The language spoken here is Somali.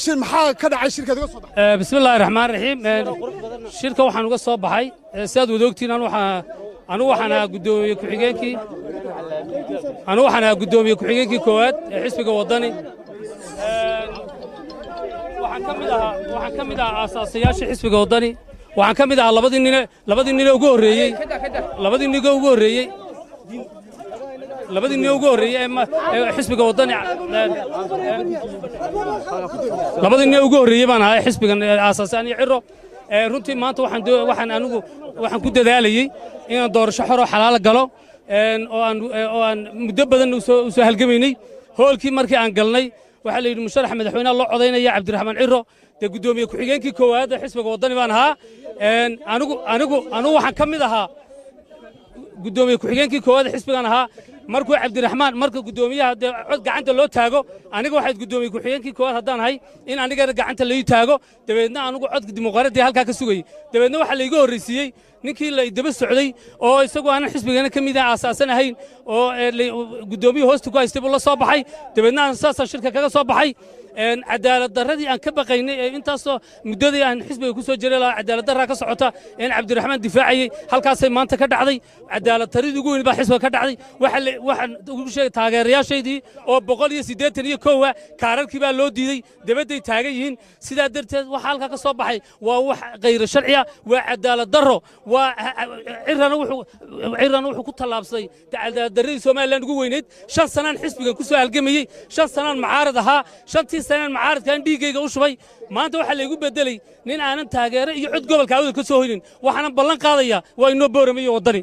shir maxaa ka dhacay shirkada uga soo baxay bismillaahir rahmaanir rahiim shirka waxaan uga soo baxay sidaad wadaagtiin anu waxaan gudoomiye ku-xigeenkii koowaad ee xisbiga wadani waxaan ka mid ahaa aasaasayaashii xisbiga wadani waxaan ka mid ahaa labadii nin ugu horreeyey ee xisbiga wadani labadii nin ugu horreeyey baan ahaa xisbigan aasaasaan iyo ciro runtii maanta waxaan ku dadaalayey inaan doorasho xor oo xalaal galo oo aan muddo badan u soo halgamaynay hoolkii markii aan galnay waxaa la yidhi musharax madaxweynaha loo codaynaya cabdiraxmaan ciro dee guddoomiye ku-xigeenkii koowaad ee xisbiga wadani baan ahaa anigu waxaan ka mid ahaa guddoomiye ku-xigeenkii koowaad ee xisbigan ahaa markuu cabdiraxmaan marka guddoomiyaha dee cod gacanta loo taago aniga waxayd guddoomiye ku-xigeenkii koowaad haddaan ahay in anigana gacanta lai taago dabeedna anigu codka dimuqraadiya halkaa ka sugayey dabeedna waxaa laiga horraysiiyey ninkii la daba socday oo isagu aanan xisbigana ka mid aasaasan ahayn oo guddoomiye hoosta ku haystay buu la soo baxay dabeedna aan saasaan shirka kaga soo baxay cadaalad darradii aan ka baqaynay ee intaasoo muddadii aan xisbiga ku soo jiray lahaa cadaalad darraa ka socota een cabdiraxmaan difaacayey halkaasay maanta ka dhacday cadaalad darradii ugu weyn baa xisbiga ka dhacday waxaan ugu sheegay taageerayaashaydii oo 181 kaararkii baa loo diiday dabadday taagan yihiin sidaa darteed waxa halkaa ka soo baxay waa wax khayr sharci ah waa cadaalad darro waa cirana wuxuu ku tallaabsaday cadaalad darradii Soomaaliland ugu weyneed 5 sanaan xisbiga ku soo halgamayay 5 sanaan mucaarad ahaa 5 sanaan mucaaradkan dhiigayga u shubay maanta waxa la igu bedelay nin aanan taageero iyo cod gobolka awda ka soo hoynin waxaan ballan qaadayaa waa inoo booramiyo wadani